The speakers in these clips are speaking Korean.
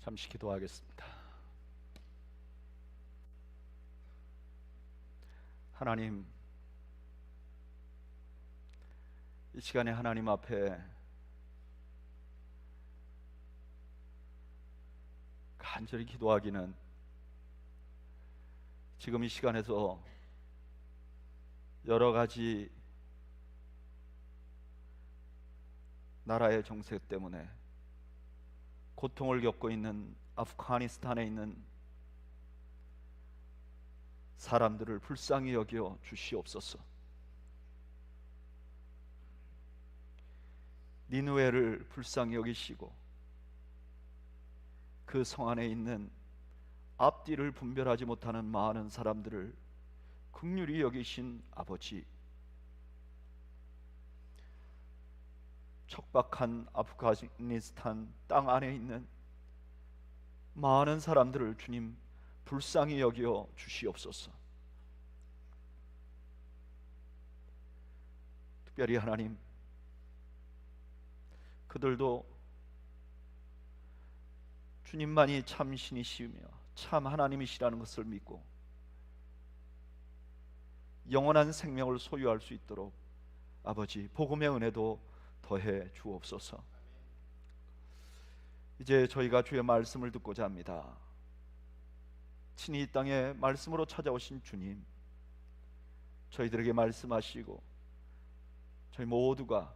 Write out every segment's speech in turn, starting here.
잠시 기도하겠습니다. 하나님, 이 시간에 하나님 앞에 간절히 기도하기는 지금 이 시간에서 여러 가지 나라의 정세 때문에 고통을 겪고 있는 아프가니스탄에 있는 사람들을 불쌍히 여겨 주시옵소서. 니느웨를 불쌍히 여기시고 그 성 안에 있는 앞뒤를 분별하지 못하는 많은 사람들을 긍휼히 여기신 아버지, 척박한 아프가니스탄 땅 안에 있는 많은 사람들을 주님 불쌍히 여겨 주시옵소서. 특별히 하나님, 그들도 주님만이 참 신이시며 참 하나님이시라는 것을 믿고 영원한 생명을 소유할 수 있도록 아버지 복음의 은혜도 더해 주옵소서. 이제 저희가 주의 말씀을 듣고자 합니다. 친히 이 땅에 말씀으로 찾아오신 주님, 저희들에게 말씀하시고 저희 모두가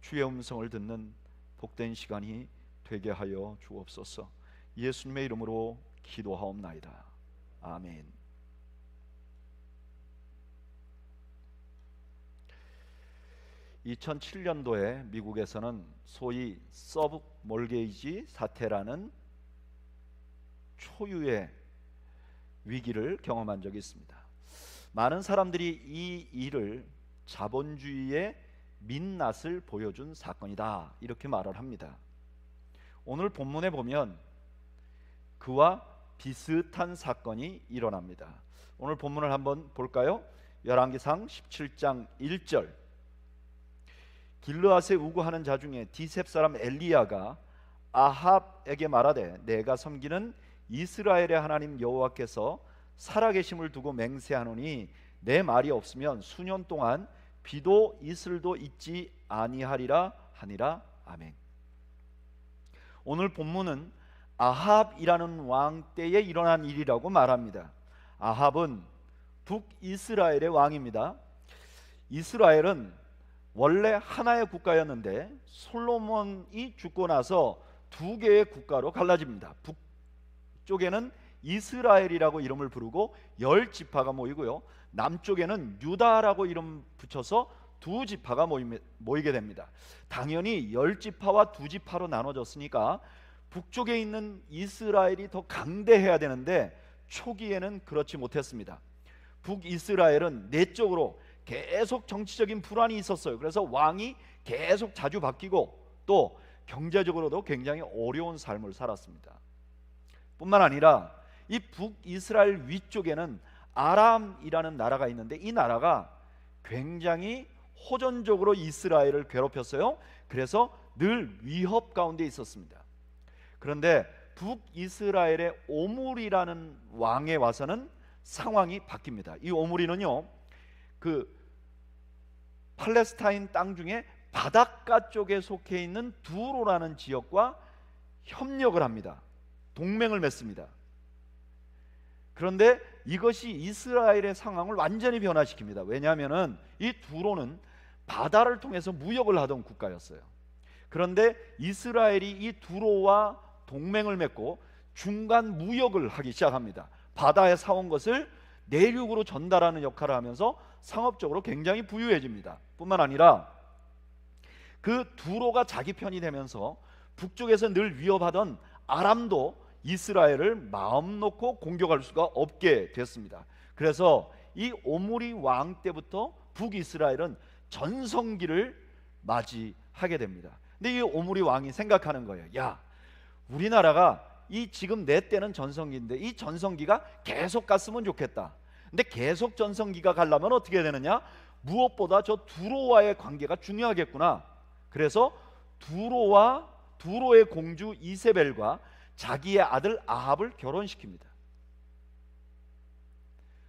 주의 음성을 듣는 복된 시간이 되게 하여 주옵소서. 예수님의 이름으로 기도하옵나이다. 아멘. 2007년도에 미국에서는 소위 서브 몰게이지 사태라는 초유의 위기를 경험한 적이 있습니다. 많은 사람들이 이 일을 자본주의의 민낯을 보여준 사건이다 이렇게 말을 합니다. 오늘 본문에 보면 그와 비슷한 사건이 일어납니다. 오늘 본문을 한번 볼까요? 열왕기상 17장 1절. 길르앗에 우구하는 자 중에 디셉 사람 엘리야가 아합에게 말하되 내가 섬기는 이스라엘의 하나님 여호와께서 살아계심을 두고 맹세하노니 내 말이 없으면 수년 동안 비도 이슬도 있지 아니하리라 하니라. 아멘. 오늘 본문은 아합이라는 왕 때에 일어난 일이라고 말합니다. 아합은 북이스라엘의 왕입니다. 이스라엘은 원래 하나의 국가였는데 솔로몬이 죽고 나서 두 개의 국가로 갈라집니다. 북쪽에는 이스라엘이라고 이름을 부르고 10지파가 모이고요, 남쪽에는 유다라고 이름 붙여서 두 지파가 모이게 됩니다. 당연히 10지파와 두 지파로 나눠졌으니까 북쪽에 있는 이스라엘이 더 강대해야 되는데 초기에는 그렇지 못했습니다. 북이스라엘은 내적으로 계속 정치적인 불안이 있었어요. 그래서 왕이 계속 자주 바뀌고 또 경제적으로도 굉장히 어려운 삶을 살았습니다. 뿐만 아니라 이 북이스라엘 위쪽에는 아람이라는 나라가 있는데 이 나라가 굉장히 호전적으로 이스라엘을 괴롭혔어요. 그래서 늘 위협 가운데 있었습니다. 그런데 북이스라엘의 오므리라는 왕에 와서는 상황이 바뀝니다. 이 오므리는요, 그 팔레스타인 땅 중에 바닷가 쪽에 속해 있는 두로라는 지역과 협력을 합니다. 동맹을 맺습니다. 그런데 이것이 이스라엘의 상황을 완전히 변화시킵니다. 왜냐하면 이 두로는 바다를 통해서 무역을 하던 국가였어요. 그런데 이스라엘이 이 두로와 동맹을 맺고 중간 무역을 하기 시작합니다. 바다에 사온 것을 내륙으로 전달하는 역할을 하면서 상업적으로 굉장히 부유해집니다. 뿐만 아니라 그 두로가 자기 편이 되면서 북쪽에서 늘 위협하던 아람도 이스라엘을 마음 놓고 공격할 수가 없게 됐습니다. 그래서 이 오므리 왕 때부터 북이스라엘은 전성기를 맞이하게 됩니다. 근데 이 오므리 왕이 생각하는 거예요. 야, 우리나라가 이 지금 내 때는 전성기인데 이 전성기가 계속 갔으면 좋겠다. 근데 계속 전성기가 가려면 어떻게 해야 되느냐? 무엇보다 저 두로와의 관계가 중요하겠구나. 그래서 두로의 공주 이세벨과 자기의 아들 아합을 결혼시킵니다.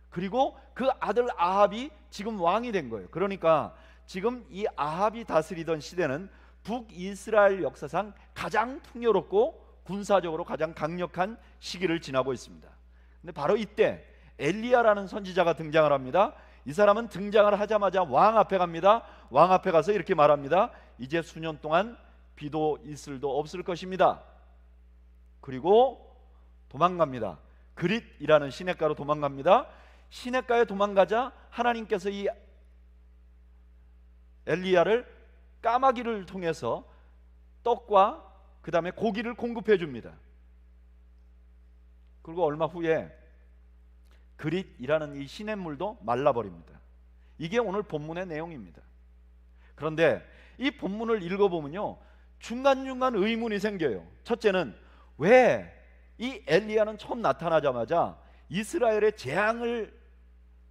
그리고 그 아들 아합이 지금 왕이 된 거예요. 그러니까 지금 이 아합이 다스리던 시대는 북이스라엘 역사상 가장 풍요롭고 군사적으로 가장 강력한 시기를 지나고 있습니다. 근데 바로 이때 엘리야라는 선지자가 등장을 합니다. 이 사람은 등장을 하자마자 왕 앞에 갑니다. 왕 앞에 가서 이렇게 말합니다. 이제 수년 동안 비도 이슬도 없을 것입니다. 그리고 도망갑니다. 그릿이라는 시냇가로 도망갑니다. 시냇가에 도망가자 하나님께서 이 엘리야를 까마귀를 통해서 떡과 그 다음에 고기를 공급해 줍니다. 그리고 얼마 후에 그릿이라는 이 시냇물도 말라버립니다. 이게 오늘 본문의 내용입니다. 그런데 이 본문을 읽어보면요, 중간중간 의문이 생겨요. 첫째는 왜 이 엘리야는 처음 나타나자마자 이스라엘의 재앙을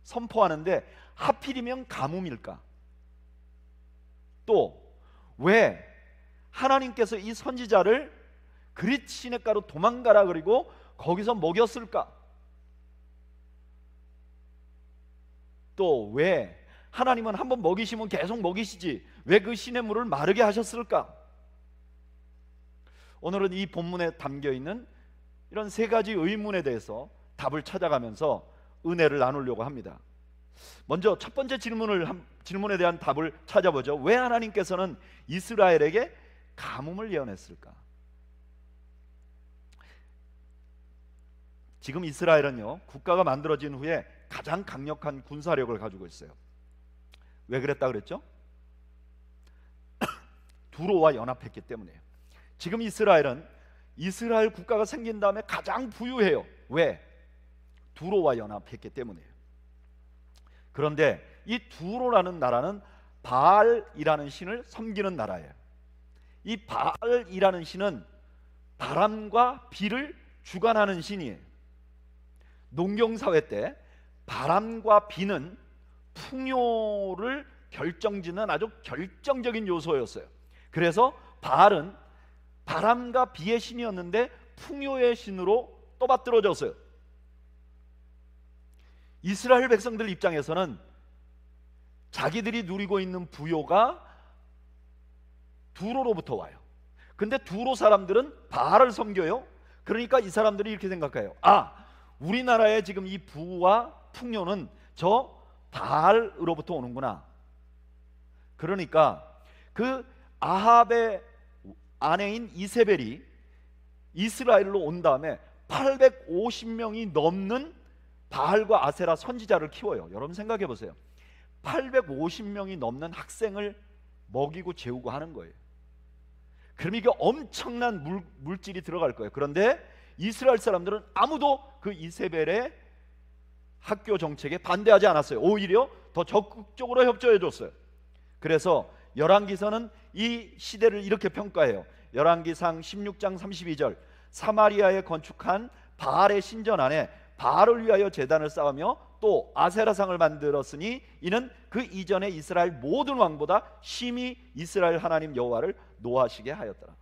선포하는데 하필이면 가뭄일까? 또 왜 하나님께서 이 선지자를 그릿 시냇가로 도망가라 그리고 거기서 먹였을까? 또 왜 하나님은 한번 먹이시면 계속 먹이시지 왜 그 시냇물을 마르게 하셨을까? 오늘은 이 본문에 담겨있는 이런 세 가지 의문에 대해서 답을 찾아가면서 은혜를 나누려고 합니다. 먼저 첫 번째 질문에 대한 답을 찾아보죠. 왜 하나님께서는 이스라엘에게 가뭄을 예언했을까? 지금 이스라엘은요, 국가가 만들어진 후에 가장 강력한 군사력을 가지고 있어요. 왜 그랬다 그랬죠? 두로와 연합했기 때문이에요. 지금 이스라엘은 이스라엘 국가가 생긴 다음에 가장 부유해요. 왜? 두로와 연합했기 때문이에요. 그런데 이 두로라는 나라는 바알이라는 신을 섬기는 나라예요. 이 바알이라는 신은 바람과 비를 주관하는 신이에요. 농경사회 때 바람과 비는 풍요를 결정짓는 아주 결정적인 요소였어요. 그래서 바알은 바람과 비의 신이었는데 풍요의 신으로 떠받들어졌어요. 이스라엘 백성들 입장에서는 자기들이 누리고 있는 부요가 두로로부터 와요. 근데 두로 사람들은 바알을 섬겨요. 그러니까 이 사람들이 이렇게 생각해요. 우리나라의 지금 이 부와 풍요는 저 바알으로부터 오는구나. 그러니까 그 아합의 아내인 이세벨이 이스라엘로 온 다음에 850명이 넘는 바알과 아세라 선지자를 키워요. 여러분 생각해 보세요. 850명이 넘는 학생을 먹이고 재우고 하는 거예요. 그럼 이게 엄청난 물질이 들어갈 거예요. 그런데 이스라엘 사람들은 아무도 그 이세벨의 학교 정책에 반대하지 않았어요. 오히려 더 적극적으로 협조해 줬어요. 그래서 열왕기서는 이 시대를 이렇게 평가해요. 열왕기상 16장 32절 사마리아에 건축한 바알의 신전 안에 바알을 위하여 제단을 쌓으며 또 아세라상을 만들었으니 이는 그 이전에 이스라엘 모든 왕보다 심히 이스라엘 하나님 여호와를 노하시게 하였더라.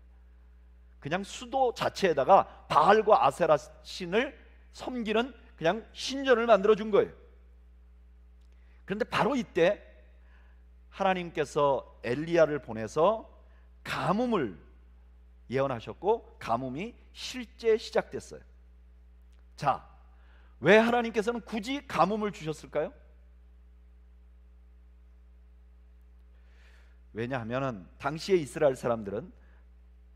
그냥 수도 자체에다가 바알과 아세라 신을 섬기는 그냥 신전을 만들어 준 거예요. 그런데 바로 이때 하나님께서 엘리야를 보내서 가뭄을 예언하셨고 가뭄이 실제 시작됐어요. 자, 왜 하나님께서는 굳이 가뭄을 주셨을까요? 왜냐하면 당시에 이스라엘 사람들은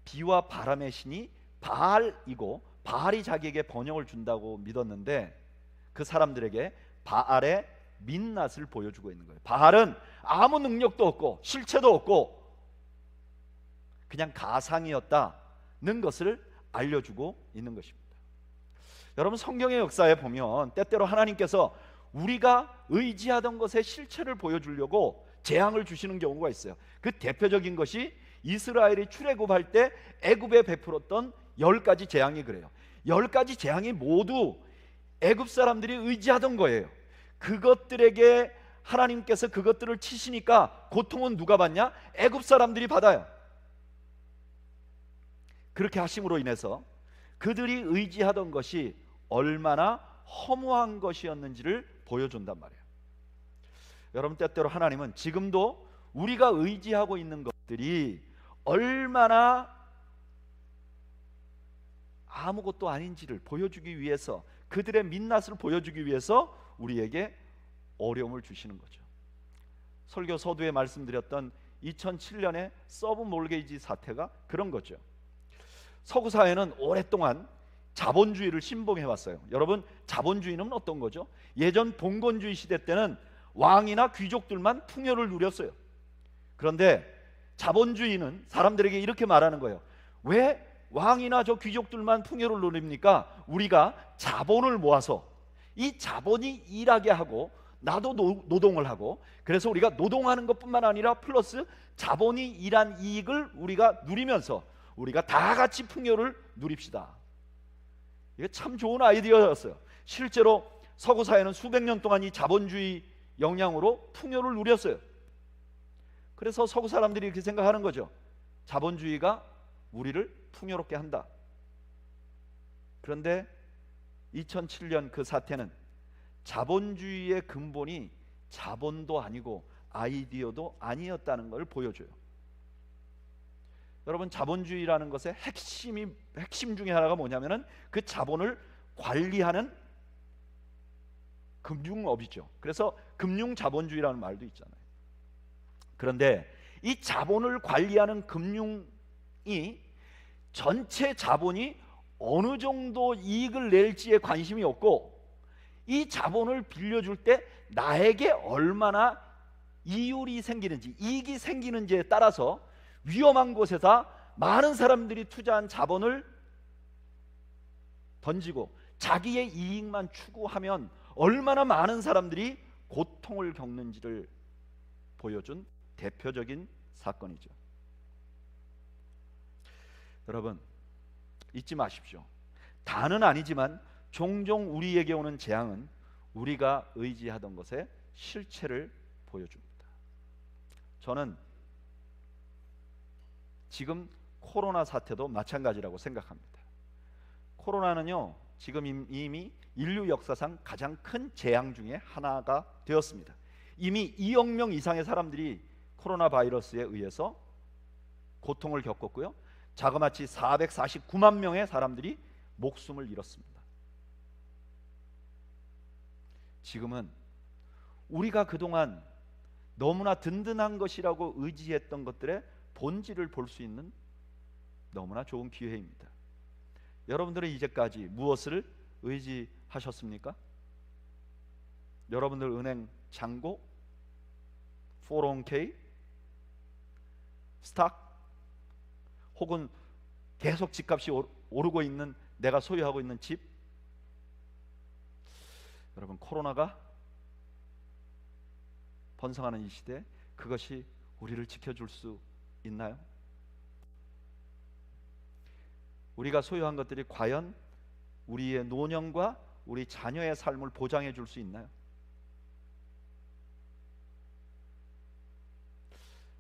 비와 바람의 신이 바알이고 바알이 자기에게 번영을 준다고 믿었는데 그 사람들에게 바알의 민낯을 보여주고 있는 거예요. 바알은 아무 능력도 없고 실체도 없고 그냥 가상이었다는 것을 알려주고 있는 것입니다. 여러분 성경의 역사에 보면 때때로 하나님께서 우리가 의지하던 것의 실체를 보여주려고 재앙을 주시는 경우가 있어요. 그 대표적인 것이 이스라엘이 출애굽할 때 애굽에 베풀었던 10가지 재앙이 그래요. 10가지 재앙이 모두 애굽 사람들이 의지하던 거예요. 그것들에게 하나님께서 그것들을 치시니까 고통은 누가 받냐? 애굽 사람들이 받아요. 그렇게 하심으로 인해서 그들이 의지하던 것이 얼마나 허무한 것이었는지를 보여준단 말이에요. 여러분, 때때로 하나님은 지금도 우리가 의지하고 있는 것들이 얼마나 아무것도 아닌지를 보여주기 위해서, 그들의 민낯을 보여주기 위해서 우리에게 어려움을 주시는 거죠. 설교 서두에 말씀드렸던 2007년의 서브 몰게이지 사태가 그런 거죠. 서구 사회는 오랫동안 자본주의를 신봉해 왔어요. 여러분, 자본주의는 어떤 거죠? 예전 봉건주의 시대 때는 왕이나 귀족들만 풍요를 누렸어요. 그런데 자본주의는 사람들에게 이렇게 말하는 거예요. 왜 왕이나 저 귀족들만 풍요를 누립니까? 우리가 자본을 모아서 이 자본이 일하게 하고 나도 노동을 하고, 그래서 우리가 노동하는 것뿐만 아니라 플러스 자본이 일한 이익을 우리가 누리면서 우리가 다 같이 풍요를 누립시다. 이게 참 좋은 아이디어였어요. 실제로 서구 사회는 수백 년 동안 이 자본주의 영향으로 풍요를 누렸어요. 그래서 서구 사람들이 이렇게 생각하는 거죠. 자본주의가 우리를 풍요롭게 한다. 그런데 2007년 그 사태는 자본주의의 근본이 자본도 아니고 아이디어도 아니었다는 걸 보여줘요. 여러분, 자본주의라는 것의 핵심 중에 하나가 뭐냐면은 그 자본을 관리하는 금융업이죠. 그래서 금융자본주의라는 말도 있잖아요. 그런데 이 자본을 관리하는 금융이 전체 자본이 어느 정도 이익을 낼지에 관심이 없고, 이 자본을 빌려줄 때 나에게 얼마나 이율이 생기는지, 이익이 생기는지에 따라서 위험한 곳에다 많은 사람들이 투자한 자본을 던지고 자기의 이익만 추구하면 얼마나 많은 사람들이 고통을 겪는지를 보여준 대표적인 사건이죠. 여러분, 잊지 마십시오. 다는 아니지만 종종 우리에게 오는 재앙은 우리가 의지하던 것의 실체를 보여줍니다. 저는 지금 코로나 사태도 마찬가지라고 생각합니다. 코로나는요, 지금 이미 인류 역사상 가장 큰 재앙 중에 하나가 되었습니다. 이미 2억 명 이상의 사람들이 코로나 바이러스에 의해서 고통을 겪었고요, 자그마치 449만 명의 사람들이 목숨을 잃었습니다. 지금은 우리가 그동안 너무나 든든한 것이라고 의지했던 것들의 본질을 볼 수 있는 너무나 좋은 기회입니다. 여러분들은 이제까지 무엇을 의지하셨습니까? 여러분들 은행 잔고, 401k, 스탁, 혹은 계속 집값이 오르고 있는 내가 소유하고 있는 집. 여러분, 코로나가 번성하는 이 시대에 그것이 우리를 지켜줄 수 있나요? 우리가 소유한 것들이 과연 우리의 노년과 우리 자녀의 삶을 보장해 줄 수 있나요?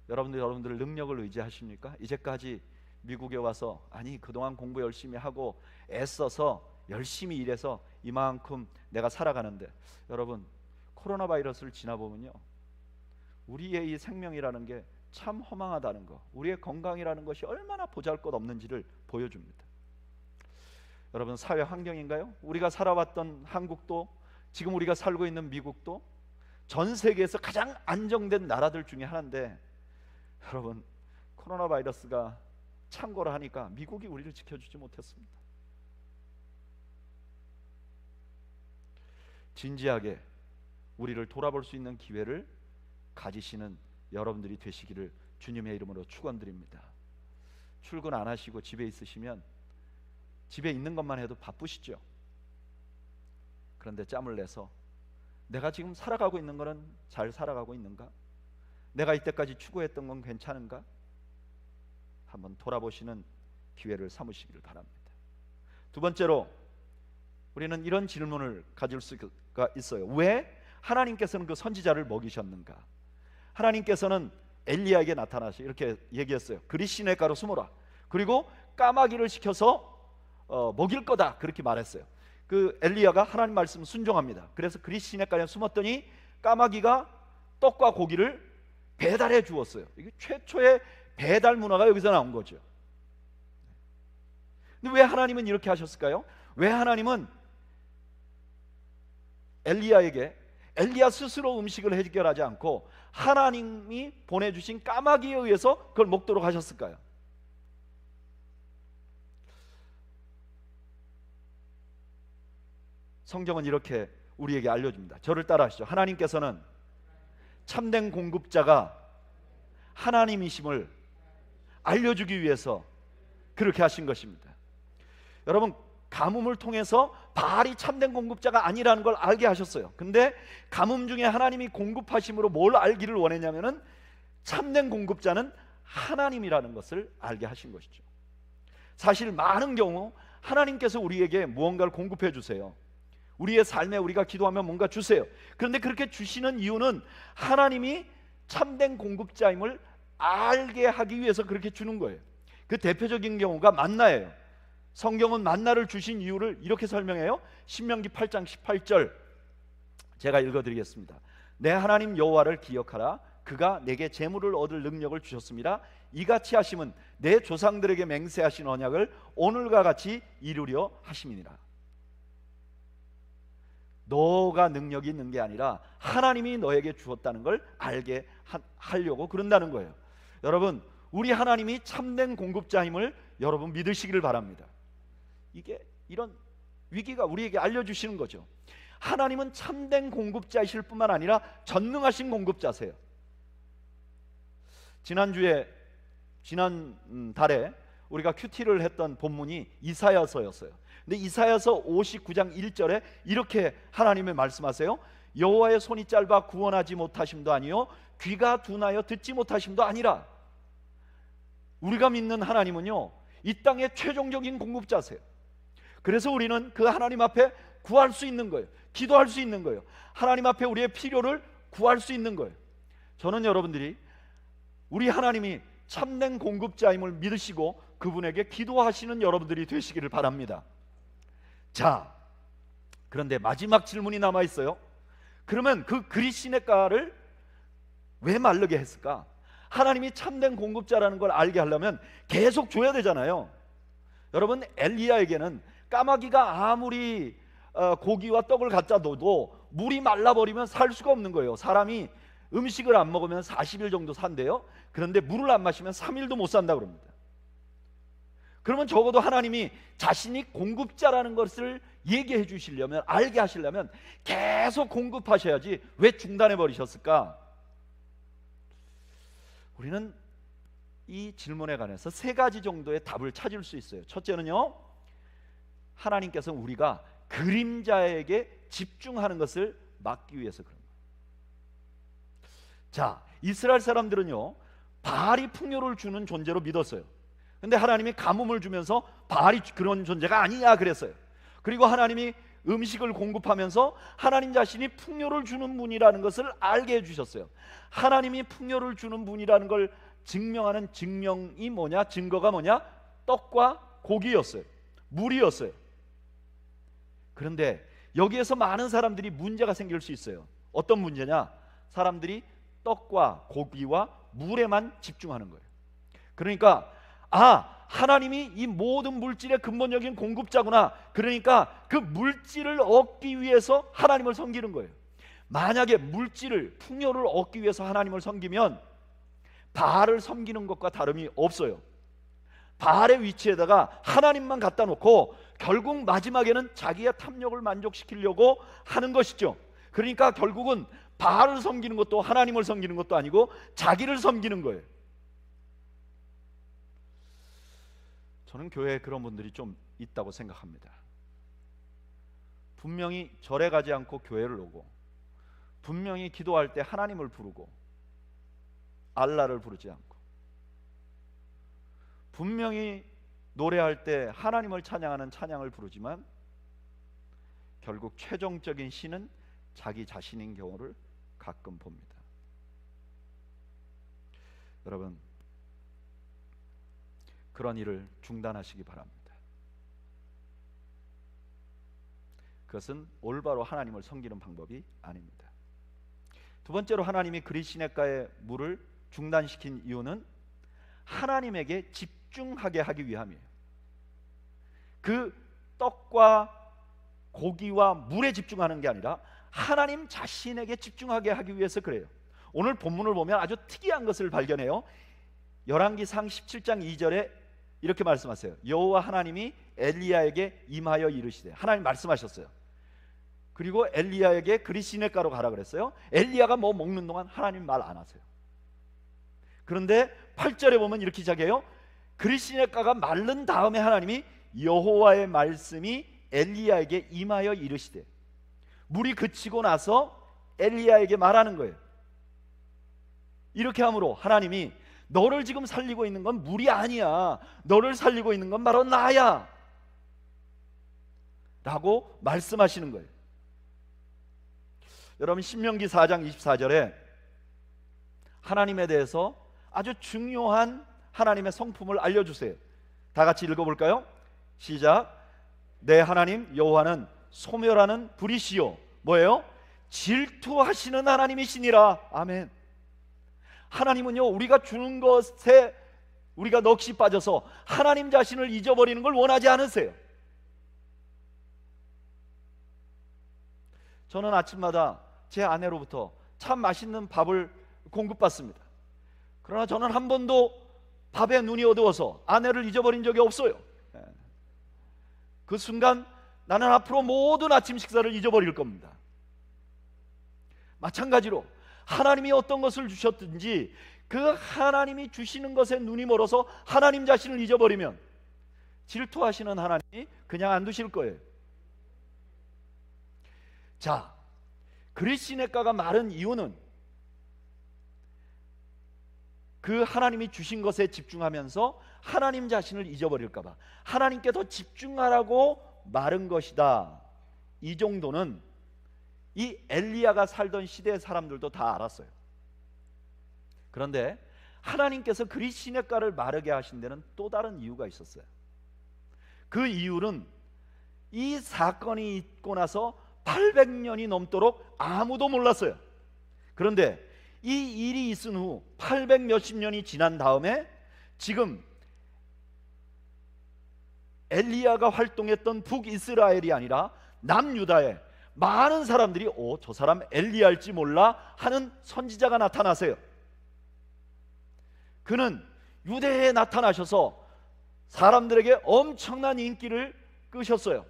여러분들 능력을 의지하십니까? 이제까지 미국에 와서, 아니 그동안 공부 열심히 하고 애써서 열심히 일해서 이만큼 내가 살아가는데, 여러분, 코로나 바이러스를 지나보면요, 우리의 이 생명이라는 게 참 허망하다는 거, 우리의 건강이라는 것이 얼마나 보잘것없는지를 보여줍니다. 여러분, 사회 환경인가요? 우리가 살아왔던 한국도, 지금 우리가 살고 있는 미국도 전 세계에서 가장 안정된 나라들 중에 하나인데, 여러분, 코로나 바이러스가 창궐을 하니까 미국이 우리를 지켜주지 못했습니다. 진지하게 우리를 돌아볼 수 있는 기회를 가지시는 여러분들이 되시기를 주님의 이름으로 축원드립니다. 출근 안 하시고 집에 있으시면 집에 있는 것만 해도 바쁘시죠. 그런데 짬을 내서 내가 지금 살아가고 있는 거는 잘 살아가고 있는가? 내가 이때까지 추구했던 건 괜찮은가? 한번 돌아보시는 기회를 삼으시기를 바랍니다. 두 번째로, 우리는 이런 질문을 가질 수가 있어요. 왜 하나님께서는 그 선지자를 먹이셨는가? 하나님께서는 엘리야에게 나타나서 이렇게 얘기했어요. 그리 시냇가로 숨어라. 그리고 까마귀를 시켜서 먹일 거다 그렇게 말했어요. 그 엘리야가 하나님 말씀 순종합니다. 그래서 그리스 시내가에 숨었더니 까마귀가 떡과 고기를 배달해 주었어요. 이게 최초의 배달 문화가 여기서 나온 거죠. 근데 왜 하나님은 이렇게 하셨을까요? 왜 하나님은 엘리야에게 엘리야 스스로 음식을 해결하지 않고 하나님이 보내주신 까마귀에 의해서 그걸 먹도록 하셨을까요? 성경은 이렇게 우리에게 알려줍니다. 저를 따라하시죠. 하나님께서는 참된 공급자가 하나님이심을 알려주기 위해서 그렇게 하신 것입니다. 여러분, 가뭄을 통해서 바알이 참된 공급자가 아니라는 걸 알게 하셨어요. 근데 가뭄 중에 하나님이 공급하심으로 뭘 알기를 원했냐면은 참된 공급자는 하나님이라는 것을 알게 하신 것이죠. 사실 많은 경우 하나님께서 우리에게 무언가를 공급해 주세요. 우리의 삶에 우리가 기도하면 뭔가 주세요. 그런데 그렇게 주시는 이유는 하나님이 참된 공급자임을 알게 하기 위해서 그렇게 주는 거예요. 그 대표적인 경우가 만나예요. 성경은 만나를 주신 이유를 이렇게 설명해요. 신명기 8장 18절 제가 읽어드리겠습니다. 내 하나님 여호와를 기억하라. 그가 내게 재물을 얻을 능력을 주셨습니다. 이같이 하심은 내 조상들에게 맹세하신 언약을 오늘과 같이 이루려 하심이니라. 너가 능력이 있는 게 아니라 하나님이 너에게 주었다는 걸 알게 하려고 그런다는 거예요. 여러분, 우리 하나님이 참된 공급자임을 여러분 믿으시기를 바랍니다. 이게 이런 위기가 우리에게 알려주시는 거죠. 하나님은 참된 공급자이실 뿐만 아니라 전능하신 공급자세요. 지난 달에 우리가 큐티를 했던 본문이 이사야서였어요. 근데 이사야서 59장 1절에 이렇게 하나님의 말씀하세요. 여호와의 손이 짧아 구원하지 못하심도 아니요 귀가 둔하여 듣지 못하심도 아니라. 우리가 믿는 하나님은요 이 땅의 최종적인 공급자세요. 그래서 우리는 그 하나님 앞에 구할 수 있는 거예요. 기도할 수 있는 거예요. 하나님 앞에 우리의 필요를 구할 수 있는 거예요. 저는 여러분들이 우리 하나님이 참된 공급자임을 믿으시고 그분에게 기도하시는 여러분들이 되시기를 바랍니다. 자, 그런데 마지막 질문이 남아 있어요. 그러면 그 그리시네가를 왜 마르게 했을까? 하나님이 참된 공급자라는 걸 알게 하려면 계속 줘야 되잖아요. 여러분, 엘리야에게는 까마귀가 아무리 고기와 떡을 갖다 둬도 물이 말라버리면 살 수가 없는 거예요. 사람이 음식을 안 먹으면 40일 정도 산대요. 그런데 물을 안 마시면 3일도 못 산다 그럽니다. 그러면 적어도 하나님이 자신이 공급자라는 것을 얘기해 주시려면, 알게 하시려면 계속 공급하셔야지 왜 중단해 버리셨을까? 우리는 이 질문에 관해서 세 가지 정도의 답을 찾을 수 있어요. 첫째는요, 하나님께서는 우리가 그림자에게 집중하는 것을 막기 위해서 그런 거예요. 자, 이스라엘 사람들은요 바알이 풍요를 주는 존재로 믿었어요. 근데 하나님이 가뭄을 주면서 바알이 그런 존재가 아니냐 그랬어요. 그리고 하나님이 음식을 공급하면서 하나님 자신이 풍요를 주는 분이라는 것을 알게 해주셨어요. 하나님이 풍요를 주는 분이라는 걸 증명하는 증명이 뭐냐? 증거가 뭐냐? 떡과 고기였어요. 물이었어요. 그런데 여기에서 많은 사람들이 문제가 생길 수 있어요. 어떤 문제냐? 사람들이 떡과 고기와 물에만 집중하는 거예요. 그러니까 하나님이 이 모든 물질의 근본적인 공급자구나. 그러니까 그 물질을 얻기 위해서 하나님을 섬기는 거예요. 만약에 물질을, 풍요를 얻기 위해서 하나님을 섬기면 바알을 섬기는 것과 다름이 없어요. 바알의 위치에다가 하나님만 갖다 놓고 결국 마지막에는 자기의 탐욕을 만족시키려고 하는 것이죠. 그러니까 결국은 바알을 섬기는 것도 하나님을 섬기는 것도 아니고 자기를 섬기는 거예요. 저는 교회에 그런 분들이 좀 있다고 생각합니다. 분명히 절에 가지 않고 교회를 오고, 분명히 기도할 때 하나님을 부르고 알라를 부르지 않고, 분명히 노래할 때 하나님을 찬양하는 찬양을 부르지만 결국 최종적인 신은 자기 자신인 경우를 가끔 봅니다. 여러분, 그런 일을 중단하시기 바랍니다. 그것은 올바로 하나님을 섬기는 방법이 아닙니다. 두 번째로 하나님이 그릿시냇가의 물을 중단시킨 이유는 하나님에게 집중하게 하기 위함이에요. 그 떡과 고기와 물에 집중하는 게 아니라 하나님 자신에게 집중하게 하기 위해서 그래요. 오늘 본문을 보면 아주 특이한 것을 발견해요. 열왕기상 17장 2절에 이렇게 말씀하세요. 여호와 하나님이 엘리야에게 임하여 이르시되, 하나님 말씀하셨어요. 그리고 엘리야에게 그릿시냇가로 가라 그랬어요. 엘리야가 뭐 먹는 동안 하나님 말 안 하세요. 그런데 8절에 보면 이렇게 시작해요. 그릿시냇가가 마른 다음에 하나님이 여호와의 말씀이 엘리야에게 임하여 이르시되, 물이 그치고 나서 엘리야에게 말하는 거예요. 이렇게 함으로 하나님이 너를 지금 살리고 있는 건 물이 아니야, 너를 살리고 있는 건 바로 나야 라고 말씀하시는 거예요. 여러분, 신명기 4장 24절에 하나님에 대해서 아주 중요한 하나님의 성품을 알려주세요. 다 같이 읽어볼까요? 시작. 내 하나님 여호와는 소멸하는 불이시요, 뭐예요? 질투하시는 하나님이시니라. 아멘. 하나님은요, 우리가 주는 것에 우리가 넋이 빠져서 하나님 자신을 잊어버리는 걸 원하지 않으세요. 저는 아침마다 제 아내로부터 참 맛있는 밥을 공급받습니다. 그러나 저는 한 번도 밥에 눈이 어두워서 아내를 잊어버린 적이 없어요. 그 순간 나는 앞으로 모든 아침 식사를 잊어버릴 겁니다. 마찬가지로 하나님이 어떤 것을 주셨든지 그 하나님이 주시는 것에 눈이 멀어서 하나님 자신을 잊어버리면 질투하시는 하나님이 그냥 안 두실 거예요. 자, 그릿시냇가가 마른 이유는 그 하나님이 주신 것에 집중하면서 하나님 자신을 잊어버릴까 봐, 하나님께 더 집중하라고 마른 것이다. 이 정도는 이 엘리야가 살던 시대의 사람들도 다 알았어요. 그런데 하나님께서 그릿시냇가를 마르게 하신 데는 또 다른 이유가 있었어요. 그 이유는 이 사건이 있고 나서 800년이 넘도록 아무도 몰랐어요. 그런데 이 일이 있은 후 800 몇십 년이 지난 다음에 지금 엘리야가 활동했던 북이스라엘이 아니라 남유다에 많은 사람들이 저 사람 엘리야일지 몰라 하는 선지자가 나타나세요. 그는 유대에 나타나셔서 사람들에게 엄청난 인기를 끄셨어요.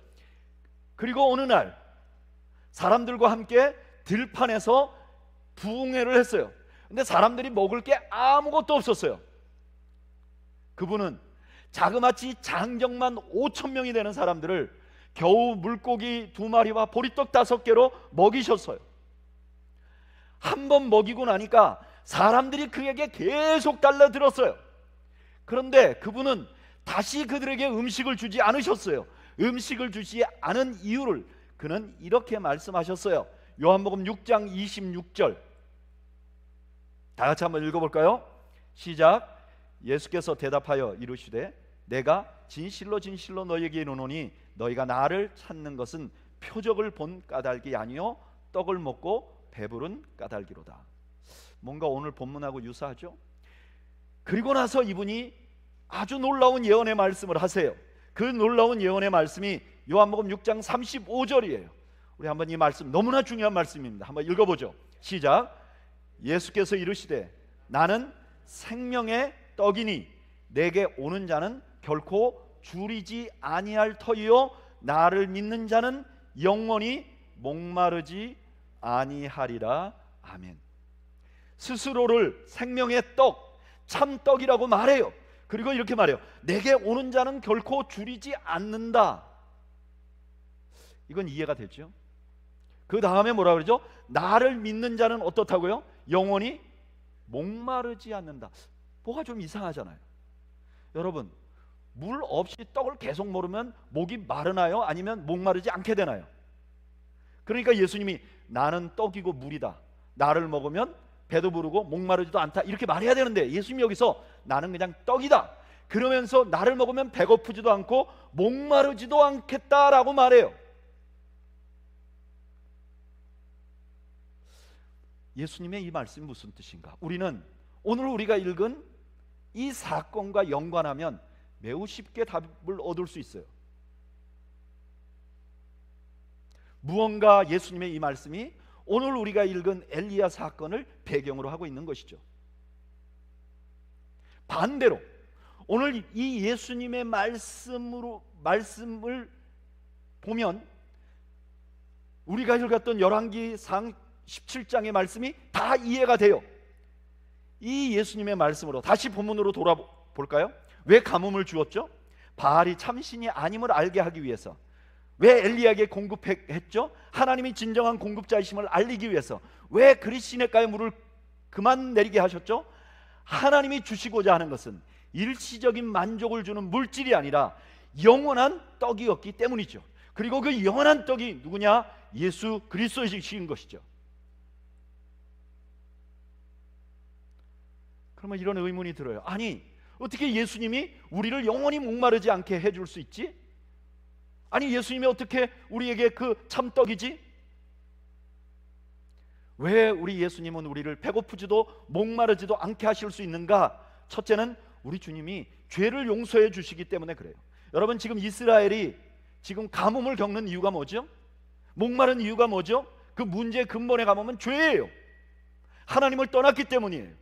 그리고 어느 날 사람들과 함께 들판에서 부흥회를 했어요. 근데 사람들이 먹을 게 아무것도 없었어요. 그분은 자그마치 장정만 5,000명이 되는 사람들을 겨우 물고기 2마리와 보리떡 5개로 먹이셨어요. 한 번 먹이고 나니까 사람들이 그에게 계속 달려들었어요. 그런데 그분은 다시 그들에게 음식을 주지 않으셨어요. 음식을 주지 않은 이유를 그는 이렇게 말씀하셨어요. 요한복음 6장 26절 다 같이 한번 읽어볼까요? 시작. 예수께서 대답하여 이르시되 내가 진실로 진실로 너희에게 이르노니 너희가 나를 찾는 것은 표적을 본 까닭이 아니요 떡을 먹고 배부른 까닭이로다. 뭔가 오늘 본문하고 유사하죠? 그리고 나서 이분이 아주 놀라운 예언의 말씀을 하세요. 그 놀라운 예언의 말씀이 요한복음 6장 35절이에요. 우리 한번 이 말씀, 너무나 중요한 말씀입니다. 한번 읽어보죠. 시작. 예수께서 이르시되 나는 생명의 떡이니 내게 오는 자는 결코 줄이지 아니할 터이요 나를 믿는 자는 영원히 목마르지 아니하리라. 아멘. 스스로를 생명의 떡, 참떡이라고 말해요. 그리고 이렇게 말해요. 내게 오는 자는 결코 줄이지 않는다. 이건 이해가 되죠? 그 다음에 뭐라 그러죠? 나를 믿는 자는 어떻다고요? 영원히 목마르지 않는다. 뭐가 좀 이상하잖아요. 여러분, 물 없이 떡을 계속 먹으면 목이 마르나요? 아니면 목마르지 않게 되나요? 그러니까 예수님이 나는 떡이고 물이다, 나를 먹으면 배도 부르고 목마르지도 않다, 이렇게 말해야 되는데 예수님이 여기서 나는 그냥 떡이다, 그러면서 나를 먹으면 배고프지도 않고 목마르지도 않겠다라고 말해요. 예수님의 이 말씀이 무슨 뜻인가? 우리는 오늘 우리가 읽은 이 사건과 연관하면 매우 쉽게 답을 얻을 수 있어요. 무언가 예수님의 이 말씀이 오늘 우리가 읽은 엘리야 사건을 배경으로 하고 있는 것이죠. 반대로 오늘 이 예수님의 말씀을 보면 우리가 읽었던 열왕기상 17장의 말씀이 다 이해가 돼요. 이 예수님의 말씀으로 다시 본문으로 돌아볼까요? 왜 가뭄을 주었죠? 바알이 참신이 아님을 알게 하기 위해서. 왜 엘리야에게 공급했죠? 하나님이 진정한 공급자이심을 알리기 위해서. 왜 그릿시냇가에 물을 그만 내리게 하셨죠? 하나님이 주시고자 하는 것은 일시적인 만족을 주는 물질이 아니라 영원한 떡이었기 때문이죠. 그리고 그 영원한 떡이 누구냐? 예수 그리스도이신 것이죠. 그러면 이런 의문이 들어요. 아니, 어떻게 예수님이 우리를 영원히 목마르지 않게 해줄 수 있지? 아니, 예수님이 어떻게 우리에게 그 참떡이지? 왜 우리 예수님은 우리를 배고프지도 목마르지도 않게 하실 수 있는가? 첫째는 우리 주님이 죄를 용서해 주시기 때문에 그래요. 여러분, 지금 이스라엘이 지금 가뭄을 겪는 이유가 뭐죠? 목마른 이유가 뭐죠? 그 문제의 근본에 가보면 죄예요. 하나님을 떠났기 때문이에요.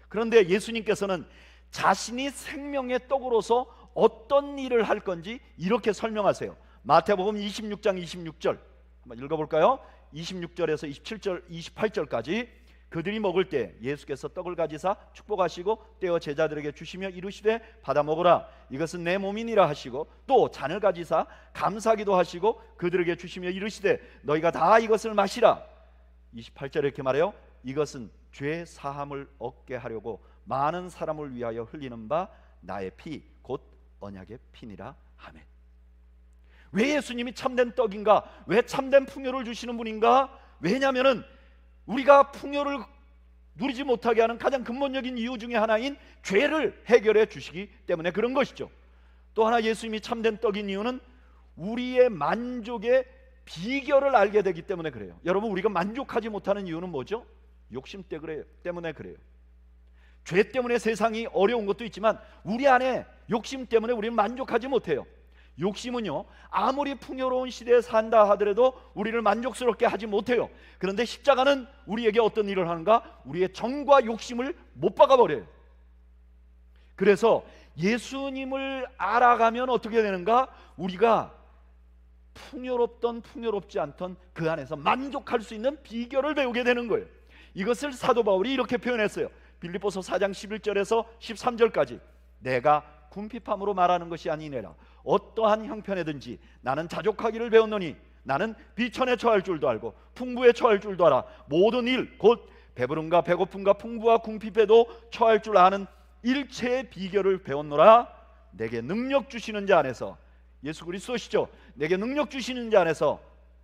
그런데 예수님께서는 자신이 생명의 떡으로서 어떤 일을 할 건지 이렇게 설명하세요. 마태복음 26장 26절 한번 읽어볼까요? 26절에서 27절, 28절까지 그들이 먹을 때 예수께서 떡을 가지사 축복하시고 떼어 제자들에게 주시며 이르시되 받아 먹으라, 이것은 내 몸이니라 하시고 또 잔을 가지사 감사기도 하시고 그들에게 주시며 이르시되 너희가 다 이것을 마시라. 28절에 이렇게 말해요. 이것은 죄 사함을 얻게 하려고 많은 사람을 위하여 흘리는 바 나의 피 곧 언약의 피니라 하멘. 왜 예수님이 참된 떡인가? 왜 참된 풍요를 주시는 분인가? 왜냐하면 우리가 풍요를 누리지 못하게 하는 가장 근본적인 이유 중에 하나인 죄를 해결해 주시기 때문에 그런 것이죠. 또 하나 예수님이 참된 떡인 이유는 우리의 만족의 비결을 알게 되기 때문에 그래요. 여러분, 우리가 만족하지 못하는 이유는 뭐죠? 욕심 때문에 그래요. 죄 때문에 세상이 어려운 것도 있지만 우리 안에 욕심 때문에 우리는 만족하지 못해요. 욕심은요, 아무리 풍요로운 시대에 산다 하더라도 우리를 만족스럽게 하지 못해요. 그런데 십자가는 우리에게 어떤 일을 하는가? 우리의 정과 욕심을 못 박아버려요. 그래서 예수님을 알아가면 어떻게 되는가? 우리가 풍요롭던 풍요롭지 않던 그 안에서 만족할 수 있는 비결을 배우게 되는 거예요. 이것을 사도 바울이 이렇게 표현했어요. 빌립보서 4장 11절에서 13절까지 내가 궁핍함으로 말하는 것이 아니니라. 어떠한 형편에든지 나는 자족하기를 배웠노니 나는 비천에 처할 줄도 알고 풍부에 처할 줄도 알아. 모든 일 곧 배부름과 배고픔과 풍부와 궁핍에도 처할 줄 아는 일체의 비결을 배웠노라. 내게 능력 주시는 자 안에서, 예수 그리스도시죠, 내게 능력 주시는 자 안에서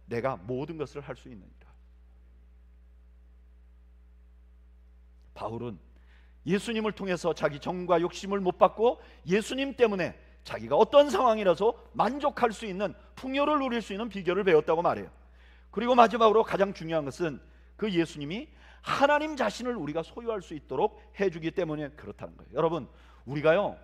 내가 모든 것을 할 수 있느니라. 바울은 예수님을 통해서 자기 정과 욕심을 못 받고 예수님 때문에 자기가 어떤 상황이라서 만족할 수 있는, 풍요를 누릴 수 있는 비결을 배웠다고 말해요. 그리고 마지막으로 가장 중요한 것은 그 예수님이 하나님 자신을 우리가 소유할 수 있도록 해주기 때문에 그렇다는 거예요. 여러분, 우리가요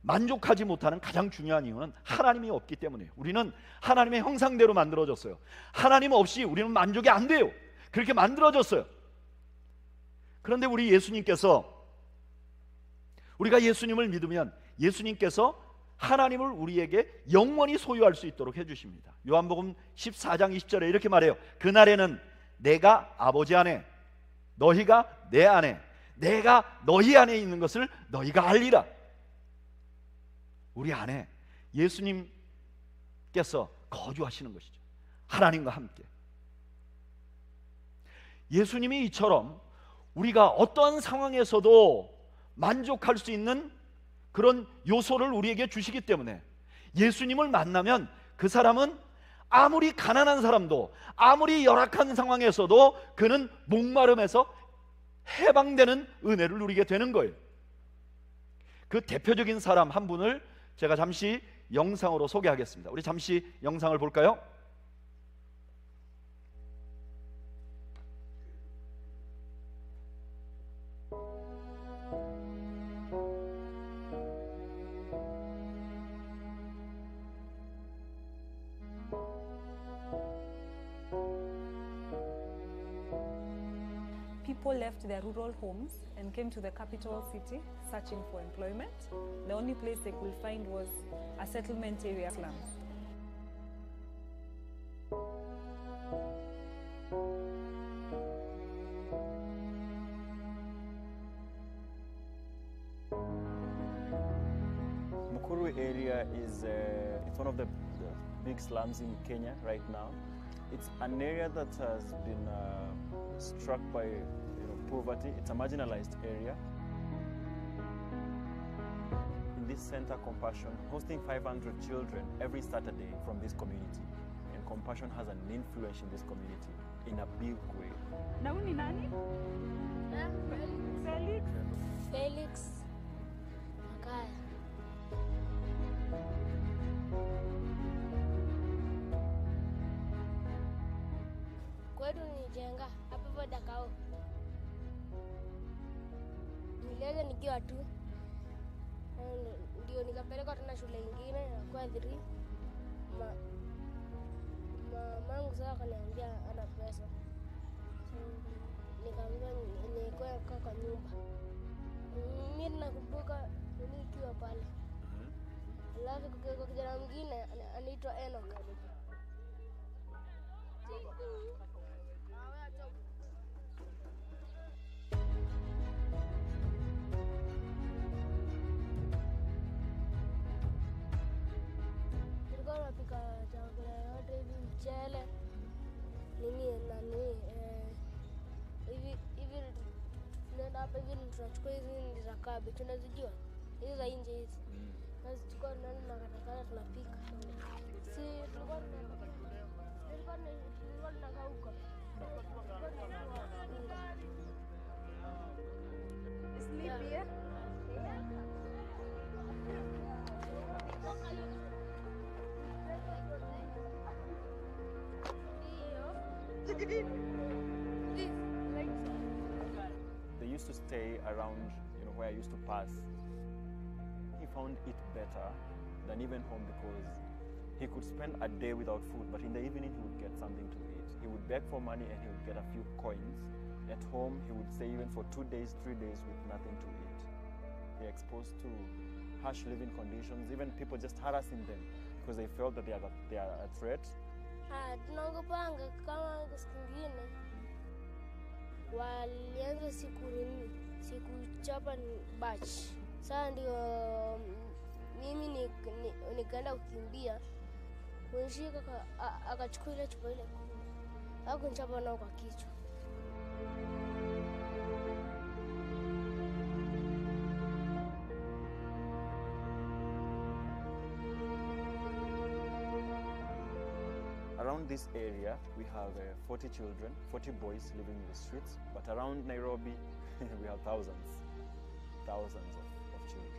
만족하지 못하는 가장 중요한 이유는 하나님이 없기 때문이에요. 우리는 하나님의 형상대로 만들어졌어요. 하나님 없이 우리는 만족이 안 돼요. 그렇게 만들어졌어요. 그런데 우리 예수님께서, 우리가 예수님을 믿으면 예수님께서 하나님을 우리에게 영원히 소유할 수 있도록 해주십니다. 요한복음 14장 20절에 이렇게 말해요. 그날에는 내가 아버지 안에, 너희가 내 안에, 내가 너희 안에 있는 것을 너희가 알리라. 우리 안에 예수님께서 거주하시는 것이죠. 하나님과 함께. 예수님이 이처럼 우리가 어떠한 상황에서도 만족할 수 있는 그런 요소를 우리에게 주시기 때문에 예수님을 만나면 그 사람은 아무리 가난한 사람도, 아무리 열악한 상황에서도 그는 목마름에서 해방되는 은혜를 누리게 되는 거예요. 그 대표적인 사람 한 분을 제가 잠시 영상으로 소개하겠습니다. 우리 잠시 영상을 볼까요? people left their rural homes and came to the capital city searching for employment. The only place they could find was a settlement area slums. Mukuru area is it's one of the big slums in Kenya right now. It's an area that has been struck by poverty. It's a marginalized area. In this center, Compassion, hosting 500 children every Saturday from this community. And Compassion has an influence in this community in a big way. Nauni nani? Felix. Felix Makaya. Kwetu nijenga hapa Dakao. Nilianza nikiwa tu, ndio nikapelekwa tena shule ingine kwa 3. Mamangu sasa akaniambia ana pesa. Nikaambiwa nikae kwa nyumba. Mimi nakumbuka nikiwa pale. Alafu kwa kijana mwingine anaitwa Enoch. Tulikuwa tunapika chakula yote hivi, mchele hivi tunaenda hapa hivi tunachukua hizi za kabe, tunazijua hizi za nje hizi. Tunachukua na katakata tunapika. Si tulikuwa tunakauka. Sleep here? They used to stay around, where I used to pass. He found it better than even home because he could spend a day without food, but in the evening he would get something to eat. He would beg for money and he would get a few coins. At home, he would stay even for 2 days, 3 days with nothing to eat. They're exposed to harsh living conditions, even people just harassing them because they felt that they are a threat. Tunaogopanga kama siku nyingine walianza siku chapa batch. Sasa ndio mimi nikaenda kukimbia. Mwenshika akachukua ile chupa ile. Hakunichapa nao kwa kichwa. Around this area, we have 40 children, 40 boys living in the streets. But around Nairobi, we have thousands of children.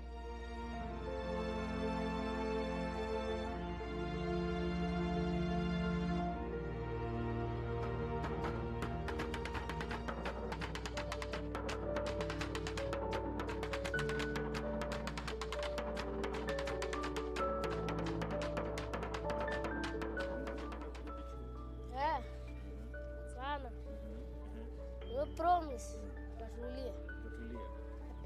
Promise.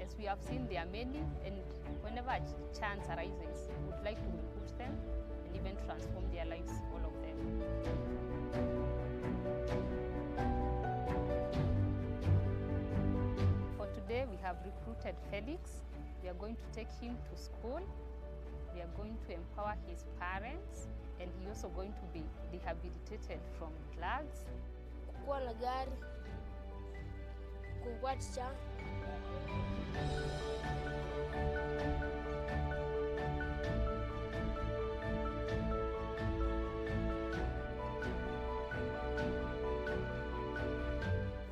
As we have seen, there are many, and whenever a chance arises, we would like to recruit them and even transform their lives, all of them. For today, we have recruited Felix. We are going to take him to school. We are going to empower his parents, and he also going to be rehabilitated from drugs. Kukuwa na gari. Kukuwa teacher.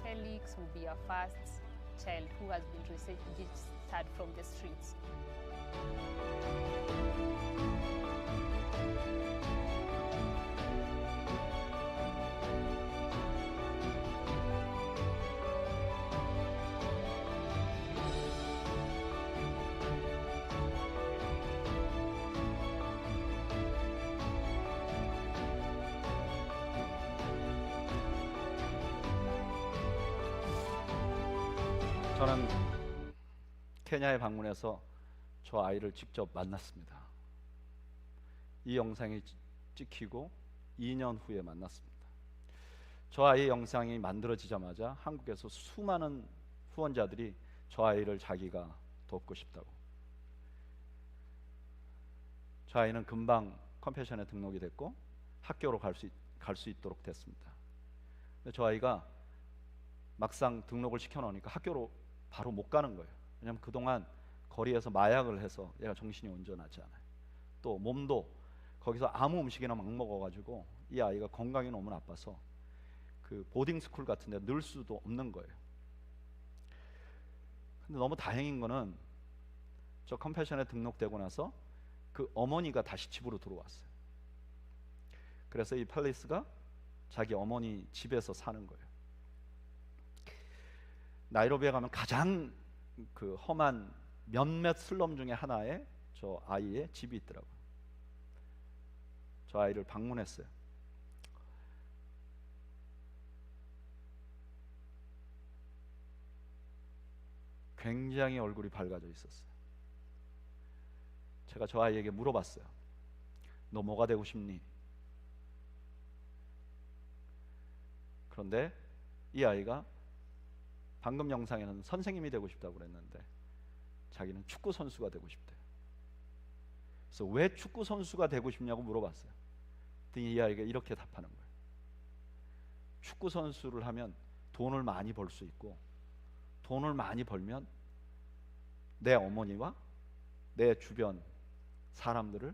Felix will be our first child who has been registered from the streets. 저는 케냐에 방문해서 저 아이를 직접 만났습니다. 이 영상이 찍히고 2년 후에 만났습니다. 저 아이의 영상이 만들어지자마자 한국에서 수많은 후원자들이 저 아이를 자기가 돕고 싶다고. 저 아이는 금방 컴패션에 등록이 됐고 학교로 갈 수 있도록 됐습니다. 근데 저 아이가 막상 등록을 시켜놓으니까 학교로 바로 못 가는 거예요. 왜냐하면 그동안 거리에서 마약을 해서 얘가 정신이 온전하지 않아요. 또 몸도 거기서 아무 음식이나 막 먹어가지고 이 아이가 건강이 너무 나빠서 그 보딩스쿨 같은 데 넣을 수도 없는 거예요. 근데 너무 다행인 거는 저 컴패션에 등록되고 나서 그 어머니가 다시 집으로 들어왔어요. 그래서 이 팰리스가 자기 어머니 집에서 사는 거예요. 나이로비에 가면 가장 그 험한 몇몇 슬럼 중에 하나에 저 아이의 집이 있더라고요. 저 아이를 방문했어요. 굉장히 얼굴이 밝아져 있었어요. 제가 저 아이에게 물어봤어요. 너 뭐가 되고 싶니? 그런데 이 아이가 방금 영상에는 선생님이 되고 싶다고 그랬는데 자기는 축구 선수가 되고 싶대요. 그래서 왜 축구 선수가 되고 싶냐고 물어봤어요. 그랬더니 이 아이가 이렇게 답하는 거예요. 축구 선수를 하면 돈을 많이 벌 수 있고 돈을 많이 벌면 내 어머니와 내 주변 사람들을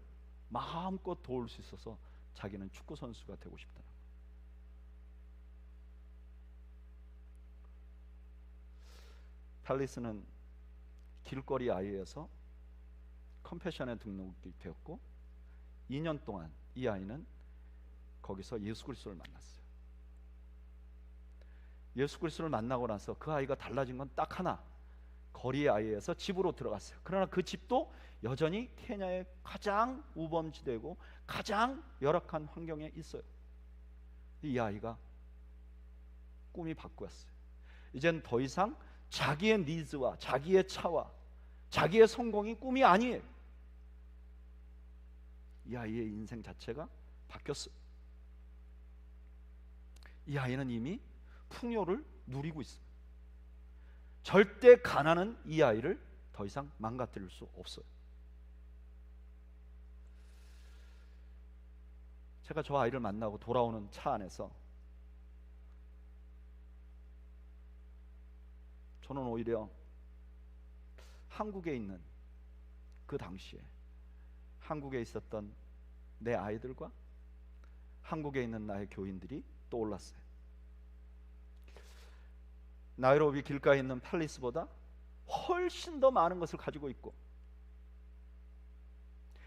마음껏 도울 수 있어서 자기는 축구 선수가 되고 싶다는 거예요. 팰리스는 길거리 아이에서 컴패션에 등록이 되었고 2년 동안 이 아이는 거기서 예수 그리스도를 만났어요. 예수 그리스도를 만나고 나서 그 아이가 달라진 건 딱 하나, 거리의 아이에서 집으로 들어갔어요. 그러나 그 집도 여전히 케냐의 가장 우범지대고 가장 열악한 환경에 있어요. 이 아이가 꿈이 바뀌었어요. 이젠 더 이상 자기의 니즈와 자기의 차와 자기의 성공이 꿈이 아니에요. 이 아이의 인생 자체가 바뀌었어요. 이 아이는 이미 풍요를 누리고 있어요. 절대 가난은 이 아이를 더 이상 망가뜨릴 수 없어요. 제가 저 아이를 만나고 돌아오는 차 안에서 저는 오히려 한국에 있는 그 당시에 한국에 있었던 내 아이들과 한국에 있는 나의 교인들이 떠올랐어요. 나이로비 길가에 있는 팰리스보다 훨씬 더 많은 것을 가지고 있고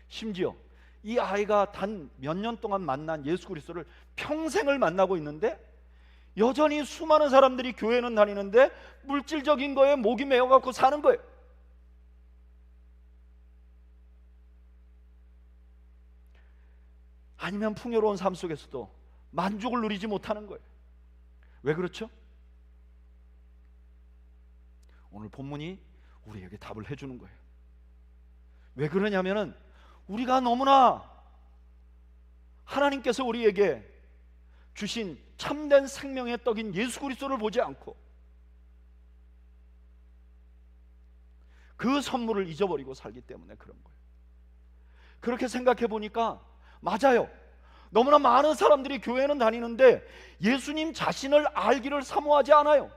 심지어 이 아이가 단 몇 년 동안 만난 예수 그리스도를 평생을 만나고 있는데 여전히 수많은 사람들이 교회는 다니는데 물질적인 거에 목이 메어갖고 사는 거예요. 아니면 풍요로운 삶 속에서도 만족을 누리지 못하는 거예요. 왜 그렇죠? 오늘 본문이 우리에게 답을 해주는 거예요. 왜 그러냐면은 우리가 너무나 하나님께서 우리에게 주신 참된 생명의 떡인 예수 그리스도를 보지 않고 그 선물을 잊어버리고 살기 때문에 그런 거예요. 그렇게 생각해 보니까 맞아요. 너무나 많은 사람들이 교회는 다니는데 예수님 자신을 알기를 사모하지 않아요.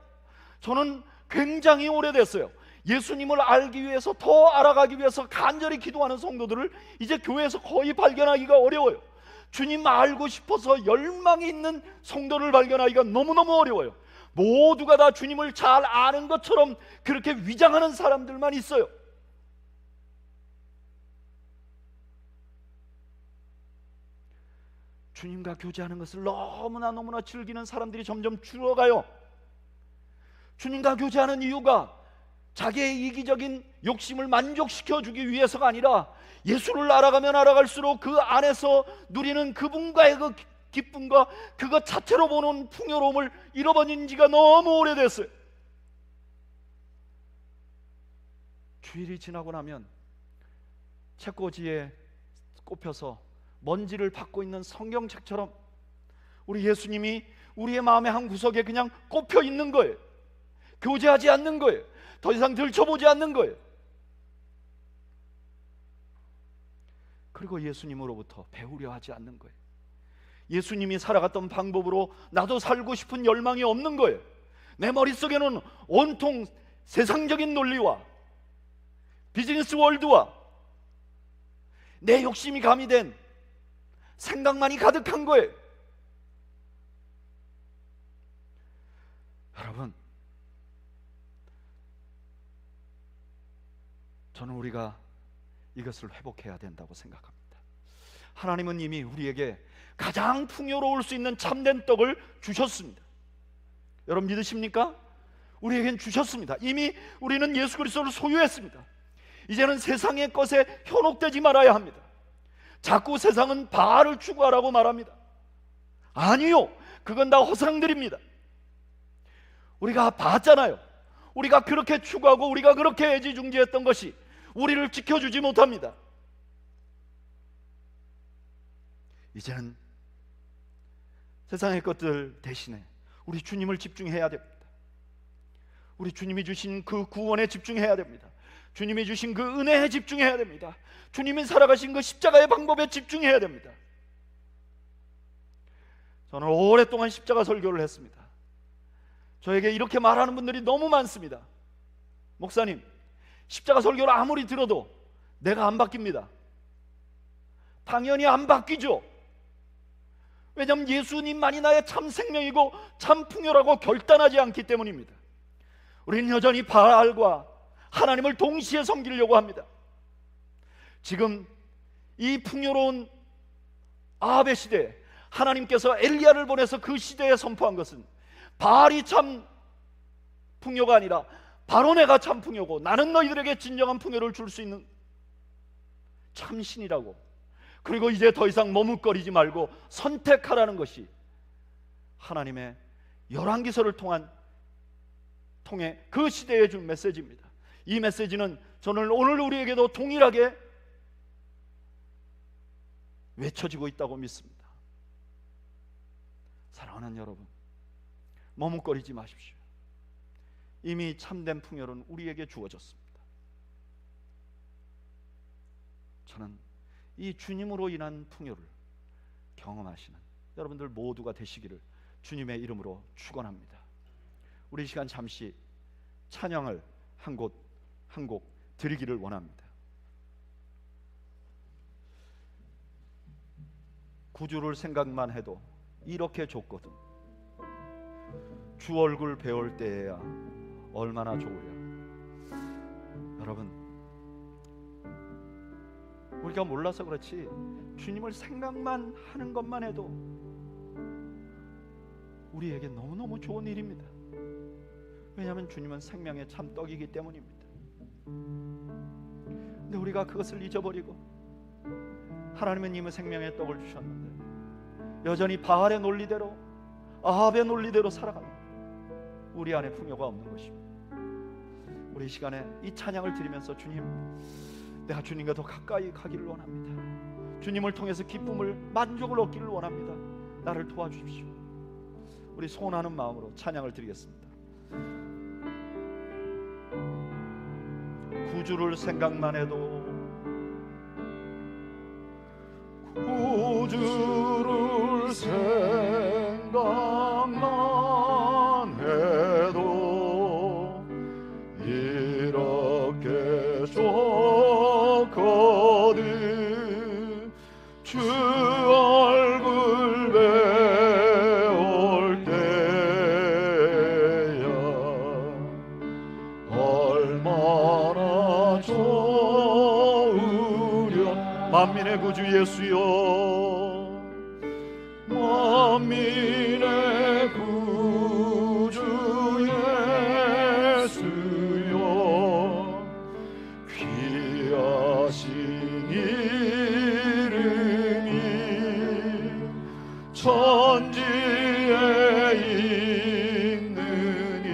저는 굉장히 오래됐어요. 예수님을 알기 위해서, 더 알아가기 위해서 간절히 기도하는 성도들을 이제 교회에서 거의 발견하기가 어려워요. 주님 알고 싶어서 열망이 있는 성도를 발견하기가 너무너무 어려워요. 모두가 다 주님을 잘 아는 것처럼 그렇게 위장하는 사람들만 있어요. 주님과 교제하는 것을 너무나 즐기는 사람들이 점점 줄어가요. 주님과 교제하는 이유가 자기의 이기적인 욕심을 만족시켜주기 위해서가 아니라 예수를 알아가면 알아갈수록 그 안에서 누리는 그분과의 그 기쁨과 그것 자체로 보는 풍요로움을 잃어버린 지가 너무 오래됐어요. 주일이 지나고 나면 책꽂이에 꼽혀서 먼지를 받고 있는 성경책처럼 우리 예수님이 우리의 마음의 한 구석에 그냥 꼽혀 있는 거예요. 교제하지 않는 거예요. 더 이상 들춰보지 않는 거예요. 그리고 예수님으로부터 배우려 하지 않는 거예요. 예수님이 살아갔던 방법으로 나도 살고 싶은 열망이 없는 거예요. 내 머릿속에는 온통 세상적인 논리와 비즈니스 월드와 내 욕심이 가미된 생각만이 가득한 거예요. 여러분, 저는 우리가 이것을 회복해야 된다고 생각합니다. 하나님은 이미 우리에게 가장 풍요로울 수 있는 참된 떡을 주셨습니다. 여러분 믿으십니까? 우리에겐 주셨습니다. 이미 우리는 예수 그리스도를 소유했습니다. 이제는 세상의 것에 현혹되지 말아야 합니다. 자꾸 세상은 바알을 추구하라고 말합니다. 아니요, 그건 다 허상들입니다. 우리가 봤잖아요. 우리가 그렇게 추구하고 우리가 그렇게 애지중지했던 것이 우리를 지켜주지 못합니다. 이제는 세상의 것들 대신에 우리 주님을 집중해야 됩니다. 우리 주님이 주신 그 구원에 집중해야 됩니다. 주님이 주신 그 은혜에 집중해야 됩니다. 주님이 살아가신 그 십자가의 방법에 집중해야 됩니다. 저는 오랫동안 십자가 설교를 했습니다. 저에게 이렇게 말하는 분들이 너무 많습니다. 목사님, 십자가 설교를 아무리 들어도 내가 안 바뀝니다. 당연히 안 바뀌죠. 왜냐하면 예수님만이 나의 참 생명이고 참 풍요라고 결단하지 않기 때문입니다. 우리는 여전히 바알과 하나님을 동시에 섬기려고 합니다. 지금 이 풍요로운 아합의 시대에 하나님께서 엘리야를 보내서 그 시대에 선포한 것은 바알이 참 풍요가 아니라 바로 내가 참 풍요고 나는 너희들에게 진정한 풍요를 줄 수 있는 참신이라고, 그리고 이제 더 이상 머뭇거리지 말고 선택하라는 것이 하나님의 열왕기서를 통해 그 시대에 준 메시지입니다. 이 메시지는 저는 오늘 우리에게도 동일하게 외쳐지고 있다고 믿습니다. 사랑하는 여러분, 머뭇거리지 마십시오. 이미 참된 풍요는 우리에게 주어졌습니다. 저는 이 주님으로 인한 풍요를 경험하시는 여러분들 모두가 되시기를 주님의 이름으로 축원합니다. 우리 이 시간 잠시 찬양을 한 곡 드리기를 원합니다. 구주를 생각만 해도 이렇게 좋거든. 주 얼굴 배울 때에야 얼마나 좋으랴. 여러분, 우리가 몰라서 그렇지 주님을 생각만 하는 것만 해도 우리에게 너무너무 좋은 일입니다. 왜냐하면 주님은 생명의 참 떡이기 때문입니다. 근데 우리가 그것을 잊어버리고 하나님은 이미 생명의 떡을 주셨는데 여전히 바알의 논리대로 아합의 논리대로 살아가는 우리 안에 풍요가 없는 것입니다. 우리 이 시간에 이 찬양을 드리면서 주님, 내가 주님과 더 가까이 가기를 원합니다. 주님을 통해서 기쁨을, 만족을 얻기를 원합니다. 나를 도와주십시오. 우리 소원하는 마음으로 찬양을 드리겠습니다. 구주를 생각만 해도, 구주를 생각만 해도 이렇게 좋거든. 주 얼굴 배울 때야 얼마나 좋으려. 만민의 구주 예수여, 만민의 구주 예수여, 귀하신 이름이 천지에 있는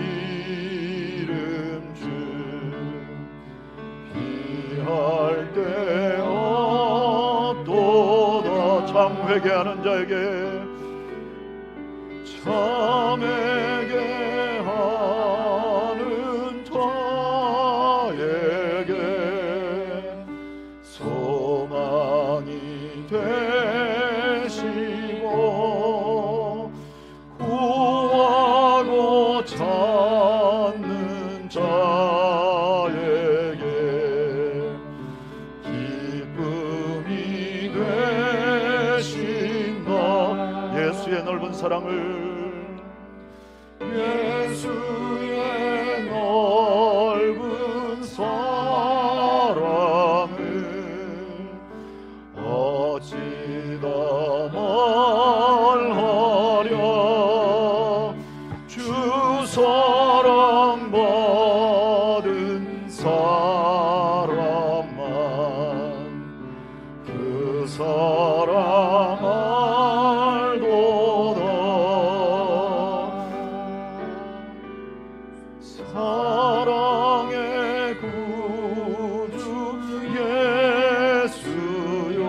이름 중 참 회개하는 자에게 참 회개하는 자에게 소망이 되시고 구하고 찾는 자에게 기쁨이 되신다. 예수의 넓은 사랑을 예수의 넓은 사랑을 어찌다 말하랴. 주 사랑 받은 사람만 그 사랑 알도다. 사랑의 구주 예수여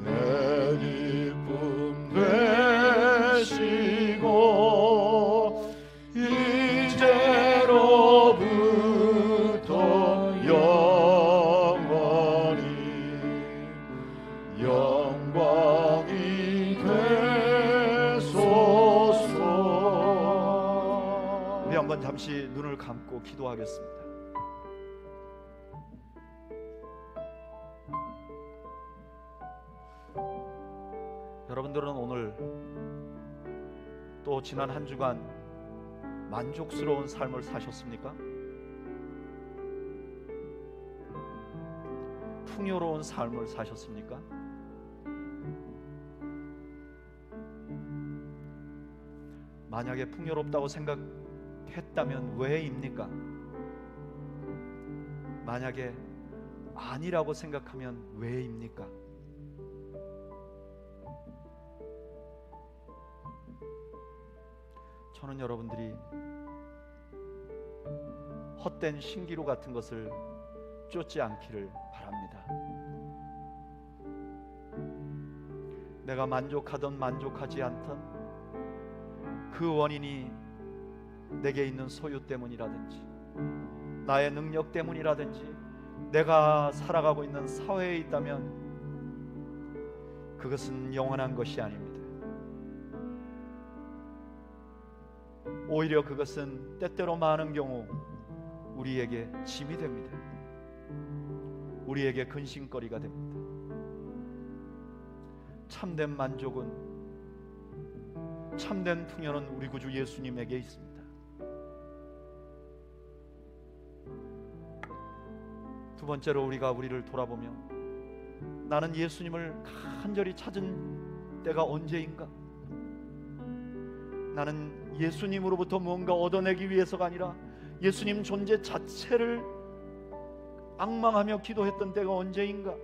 내 기쁨 되시고 이제로부터 영원히 영광이 되소서. 우리 한번 잠시 눈을 감고 기도하겠습니다. 여러분들은 오늘 또 지난 한 주간 만족스러운 삶을 사셨습니까? 풍요로운 삶을 사셨습니까? 만약에 풍요롭다고 생각했다면 왜입니까? 만약에 아니라고 생각하면 왜입니까? 저는 여러분들이 헛된 신기루 같은 것을 쫓지 않기를 바랍니다. 내가 만족하든 만족하지 않든 그 원인이 내게 있는 소유 때문이라든지 나의 능력 때문이라든지 내가 살아가고 있는 사회에 있다면 그것은 영원한 것이 아닙니다. 오히려 그것은 때때로 많은 경우 우리에게 짐이 됩니다. 우리에게 근심거리가 됩니다. 참된 만족은, 참된 풍요는 우리 구주 예수님에게 있습니다. 두 번째로 우리가 우리를 돌아보며 나는 예수님을 간절히 찾은 때가 언제인가? 나는 예수님으로부터 무언가 얻어내기 위해서가 아니라 예수님 존재 자체를 앙망하며 기도했던 때가 언제인가?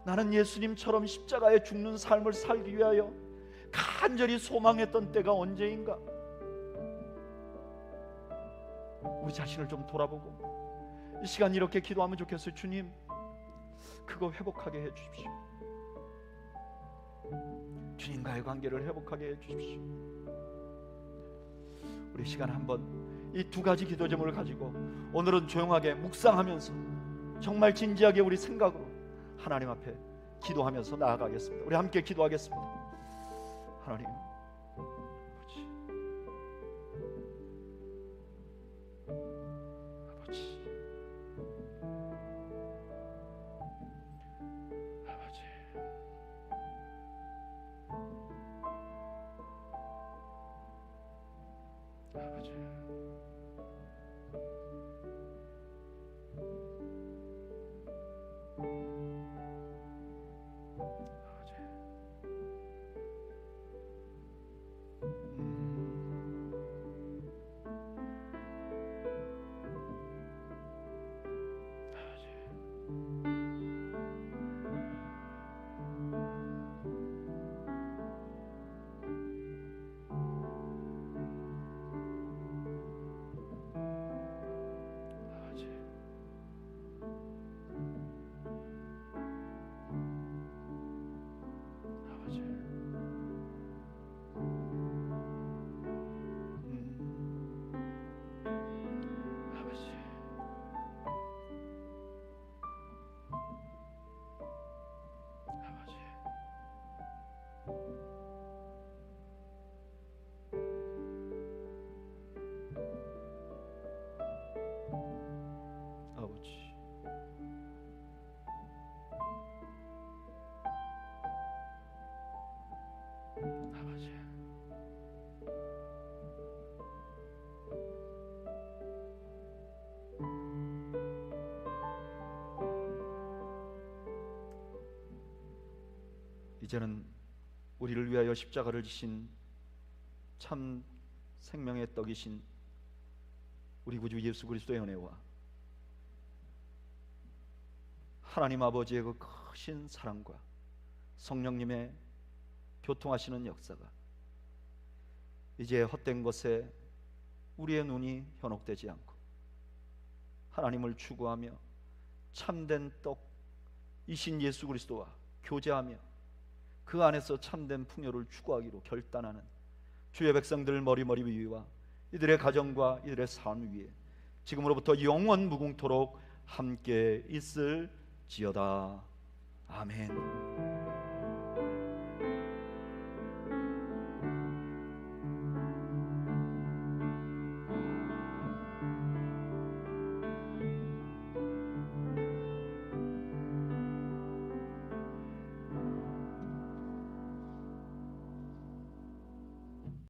나는 예수님처럼 십자가에 죽는 삶을 살기 위하여 간절히 소망했던 때가 언제인가? 우리 자신을 좀 돌아보고 이 시간 이렇게 기도하면 좋겠어요. 주님, 그거 회복하게 해주십시오. 주님과의 관계를 회복하게 해주십시오. 우리 시간 한번 이 두 가지 기도 제목을 가지고 오늘은 조용하게 묵상하면서 정말 진지하게 우리 생각으로 하나님 앞에 기도하면서 나아가겠습니다. 우리 함께 기도하겠습니다. 하나님 아버지, 아버지, 아버지, 이제는 우리를 위하여 십자가를 지신 참 생명의 떡이신 우리 구주 예수 그리스도의 은혜와 하나님 아버지의 그 크신 사랑과 성령님의 교통하시는 역사가 이제 헛된 것에 우리의 눈이 현혹되지 않고 하나님을 추구하며 참된 떡이신 예수 그리스도와 교제하며 그 안에서 참된 풍요를 추구하기로 결단하는 주의 백성들 머리머리 위와 이들의 가정과 이들의 삶 위에 지금으로부터 영원 무궁토록 함께 있을지어다. 아멘.